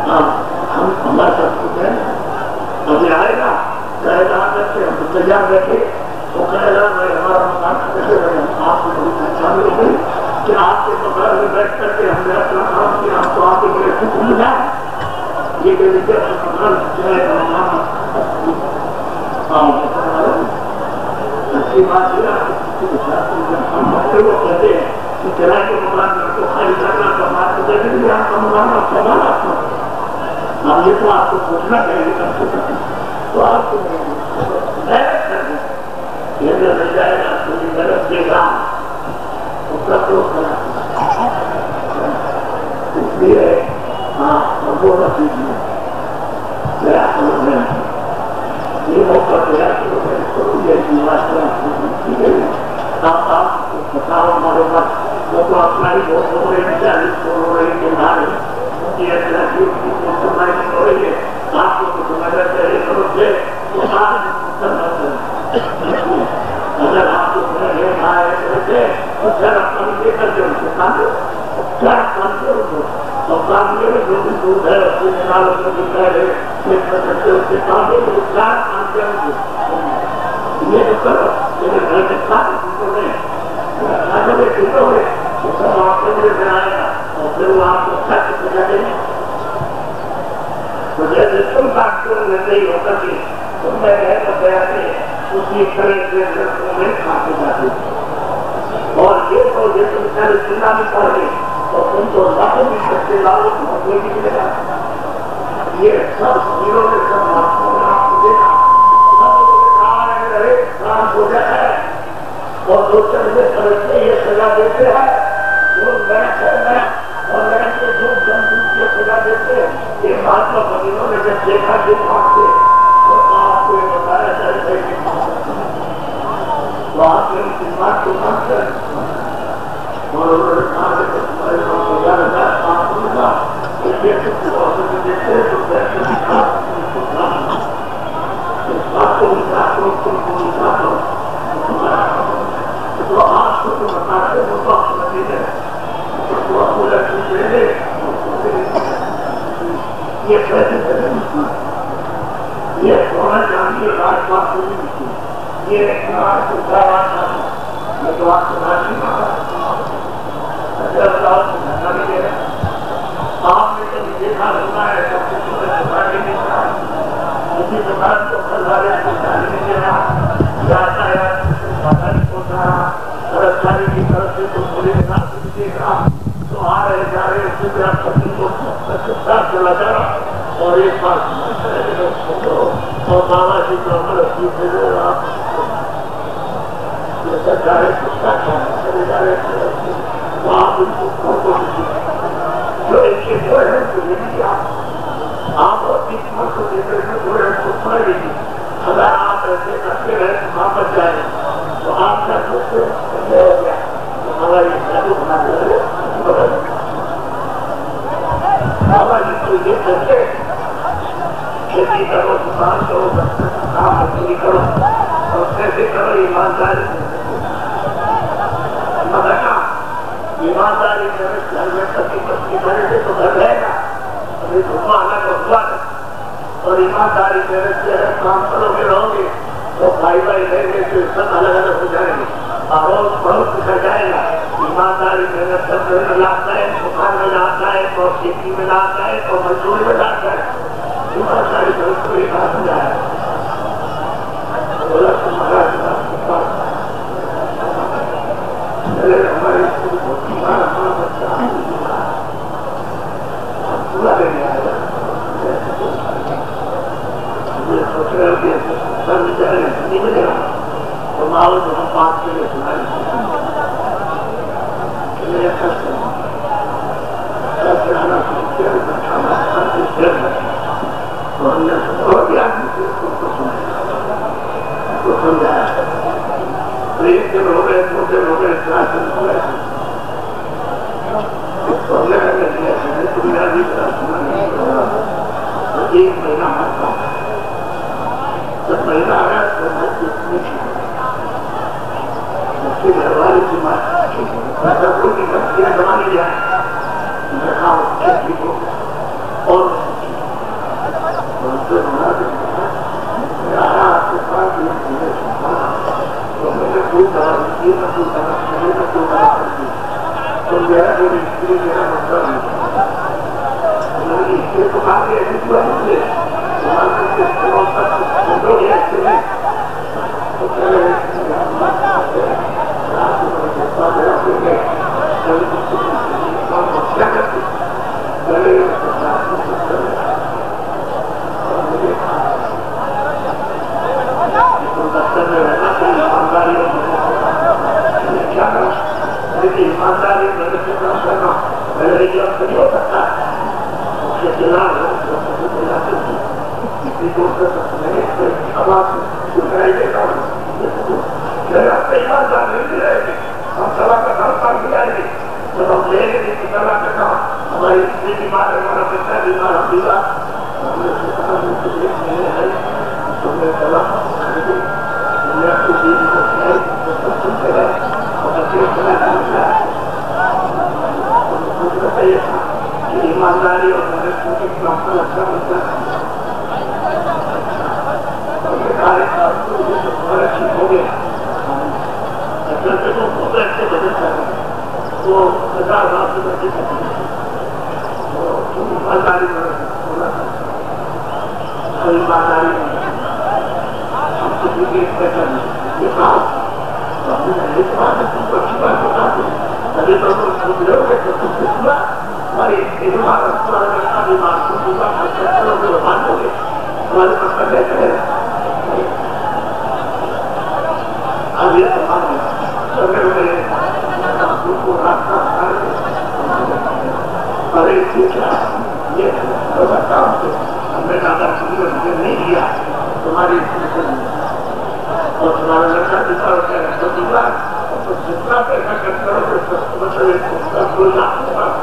ہم ہمارا سب کچھ ہے ابھی آئے گا کہے گا کہ ہم تیار بیٹھے وہ کہے گا میں ہمارا مکان کیسے رہے آپ کو بڑی پہچان ہو گئی کہ آپ کے مکان میں بیٹھ کر کے ہم نے اپنا کام کیا ہم تو آپ کے بڑے خوش مل جائے یہ کہ مکان جو ہے وہ کہتے ہیں کہ چرائے کے مولانا کو خالی کرنا تو ہمارے کو دیکھیں گے آپ کا مولانا سوال آپ کو اب یہ تو آپ کو پوچھنا چاہیے کم سے کم تو آپ کو محنت کرنا یہ جو مل جائے گا پوری غلط دے گا اس کا تو اس لیے ہاں وہ رسید میں آپ کو یہ موقع دیا کہ یہ بتاؤ ہمارے پاس وہ تو اپنا ہی بہت ہو رہی ہے 40 ہو رہی ہے ہمارے یہ سمجھ ہو رہی ہے آپ کو تو سمجھنا چاہیے تو اگر آپ کو تو پھر اپنا لے کر کے ان سے کام کرو اور کام جو بھی دودھ ہے اس کے نال اس میں دکھتا ہے اس کے کام یہ جو کرو یہ گھر کے ساتھ اور پھر وہ آپ کو سچ سجا دیں گے تو جیسے تم بات نہیں ہوتا کہ تم میں رہ کر گیا کہ اسی طرح سے میں کھاتے جاتے اور یہ تو یہ تم سارے چنا بھی پڑ گئے اور تم تو لاکھوں بھی سکتے لاؤ کوئی بھی ملے گا یہ سب ہیرو نے سب آپ کو دیکھا کام ہو جاتا ہے اور دو چلنے پڑتے یہ سزا دیتے ہیں جو نیا کرنا اور نیا کے جو جنگل کی سزا دیتے ہیں یہ مہاتما فقیروں نے جب دیکھا کہ بھاگتے تو آپ کو یہ بتایا جائے کہ تو آپ نے اس بات کو مان کر اور انہوں نے کہا کہ تمہارے نام کو جانا جائے آپ کو لگا کہ یہ سب کو اثر دیتے ہیں تو پیسے بھی کھا اس بات کو نکاح کرو تم کو نکاح کرو تو آپ کو تو بتاتے وہ وقت لگے گئے تو اپنے لڑکی لے لے یہ کیسے کریں یہ سونا چاندی راج بات ہوئی یہ راج کو دعویٰ تھا یہ تو آپ سے راجی مانگا اگر اللہ کو دھنہ بھی دے رہا آپ نے کبھی دیکھا ہونا ہے تو کچھ میں سکھانے نہیں رہا کسی زبان کو کھلارے سکھانے نہیں دے رہا جاتا ہے پتہ نہیں ہوتا رہا سرکاری کی طرف سے تو پورے نام سے دیکھ رہا تو آ رہے جا رہے اس سے میرا پتی کو ساتھ چلا جا رہا اور ایک بات اور بابا جی کو ہمیں رسید دے دے رہا یہ سرکارے کچھ چلے جا رہے وہاں بالکل جو ایک چیز جو ہے تو یہ نہیں آپ اور تیس مرد کو دیکھ رہے ہیں جو ہے تو پڑے گی اگر آپ ایسے کرتے رہے تو واپس جائیں تو آپ کا کچھ ہو گیا تو ہمارا یہ جادو بنا دے بابا جی کو یہ کہتے کھیتی کرو دکان کرو کام مزدوری کرو اور کیسے کرو ایمانداری مگر ایمانداری کرے گھر میں پتی پتنی کرے گے تو گھر رہے گا ابھی دھواں الگ ہوا اور ایمانداری کرے سے کام کرو گے رہو گے تو بھائی بھائی رہیں گے تو سب الگ الگ ہو جائیں گے پڑوس پڑوس دکھا جائے گا ایمانداری محنت سب میں لاتا ہے دکان میں لاتا ہے تو کھیتی میں لاتا ہے تو مزدوری میں لاتا ہے ایمانداری محنت کو ایک ہاتھ میں جائے بولا تمہارا ہمارے ہمارا بچہ پورا لینے آئے گا سوچ رہے ہو کہ سر بچارے نہیں ملے گا تو ماحول جو ہم بات کے لیے سنائیں تو ہم نے اور بھی آدمی سے اس کو سنایا تو سمجھایا تو ایک دن ہو گئے 2 دن ہو گئے 4 دن ہو گئے تو ہم نے دنیا بھی ایک مہینہ مرتا جب مہینہ آیا تو اس کی گھر والی کی ماں کی بچیاں زمانے جائے اور آپ کے پاس تو میں نے کوئی طرح یہ نہ کوئی طرح کرتی تو میرا جو استری میرا مطلب نہیں استری کو کہا کہ ایسی کوئی مجھے تو گی جب ہم لے گے تو اللہ کے کہا ہماری اتنی بیمار ہے ہمارا بچہ بیمار ہم دیگا ہم نے کہا مجھے ایک مہینے ہے تو میں چلا میں اپنی بیوی کو کھلائی تو سب سنتے رہے اور بچے چلا کرتا ہے مجھے بتائیے تھا کہ ایمانداری اور محنت کی کلاسن اچھا ہوتا ہے اور یہ کارے کار کو مجھے تو بہت اچھی ہو گیا اچھا سے تو بہت اچھے بدلتا ہے وہ 1000 بات سے بچے کرتے ہیں تو ایمانداری ہونا کوئی ایمانداری ہم کسی کی پیسہ نہیں یہ کہا تو ہم نے ایک بات ہے تم کو اچھی بات بتا دیں ابھی تو تم لوگ کہ تم سے سنا ہماری بیمار ہمارا لڑکا بیمار تم بیمار چلو گے بات ہو گئے ہمارے پاس کر لیتے ہیں اب یہ سوال ہے اگر میرے تم کو راستہ ارے ٹھیک ہے یہ کام سے ہم نے دادا کسی نے نہیں دیا تمہاری اور تمہارا لڑکا بیمار ہوتا ہے تو بیمار تو جتنا پیسہ خرچ کرو گے مطلب 2 لاکھ کے پاس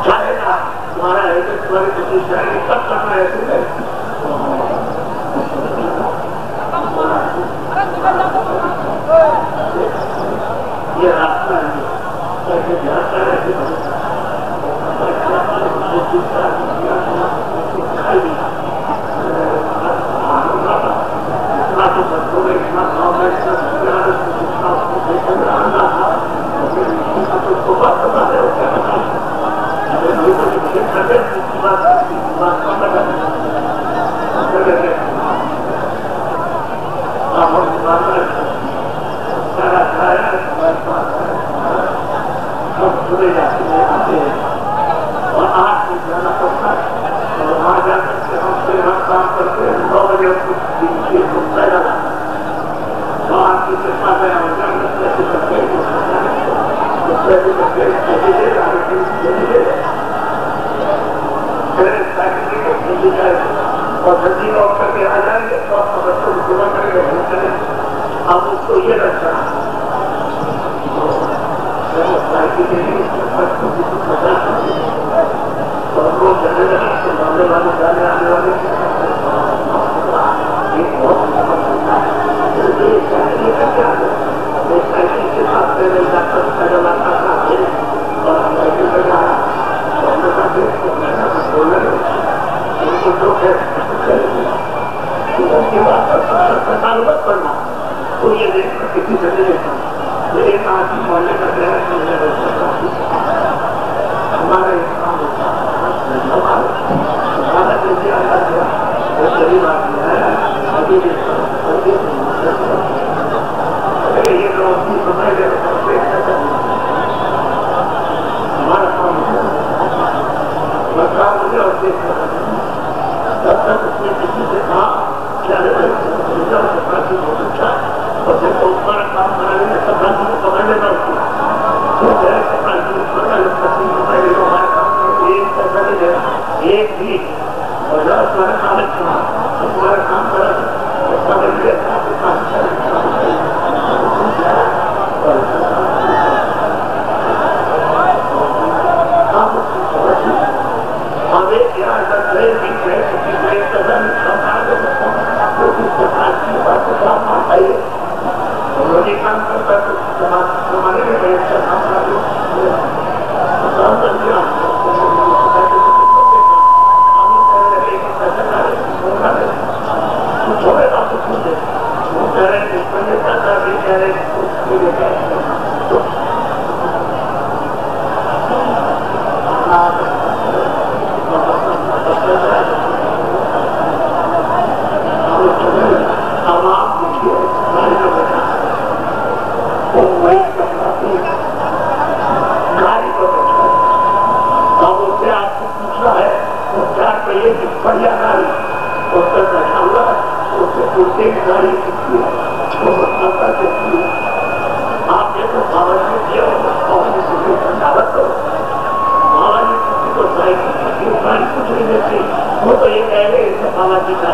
چاہے گا تمہارا ہے کہ تمہاری کوشش جائے گی سب کرنا ہے یہ راستہ ہے ایسے جاتا ہے اور جلدی لوٹ کر کے آ جائیں گے تو آپ بچوں کو جمع کریں گے پہنچنے اب اس کو یہ رکھنا اور وہ جانے والے جانے آنے والے سائیکل کے ساتھ پہلے ڈاکٹر پیدل آتا تھا اور ہم سائیکل پہ جا رہا تو ہم نے کہا بولنے ان کو جو ہے کی بات پر تعلق کرنا تو یہ دیکھ کر کسی سے نہیں دیکھا میرے کہا کہ محلے کا گرہ ہمارا ایک کام ہوتا ہمارا جیسے آیا گیا وہ غریب آدمی ہے ابھی بھی اگر یہ لوگ اپنی سمجھ گئے تو ہمارا کام ہوتا مجھے اور دیکھ کر تب تک اس نے کسی سے کہا کیا بہت اچھا اور جب وہ ہمارا کام بنانے میں سب بندی کو پکڑ لینا اس کو ہمارا کام ایک پیسہ نہیں دے رہا ایک بھی اور جب تمہارا کام اچھا تمہارا کام کرا کام کرتا ہے زمانے میں بڑے اچھا کام چھوڑے گا کچھ مجھے وہ کہہ رہے ہیں پہلے پیسہ بھی کہہ رہے اب آپ دیکھیے گاڑی کو بیٹھا اب اس سے آپ کو پوچھنا ہے وہ 4 پہیے کی بڑھیا گاڑی اس پر بیٹھا ہوا اس سے پوچھتے کی گاڑی کتنی ہے وہ بتاتا کتنی ہے آپ نے تو بابا نے کیا اور کسی کو سنجاوت ہو بابا نے کسی کو سائیکل کی گاڑی کچھ نہیں دیتی وہ تو یہ کہہ گئے اس سے بابا جی کا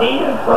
300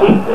300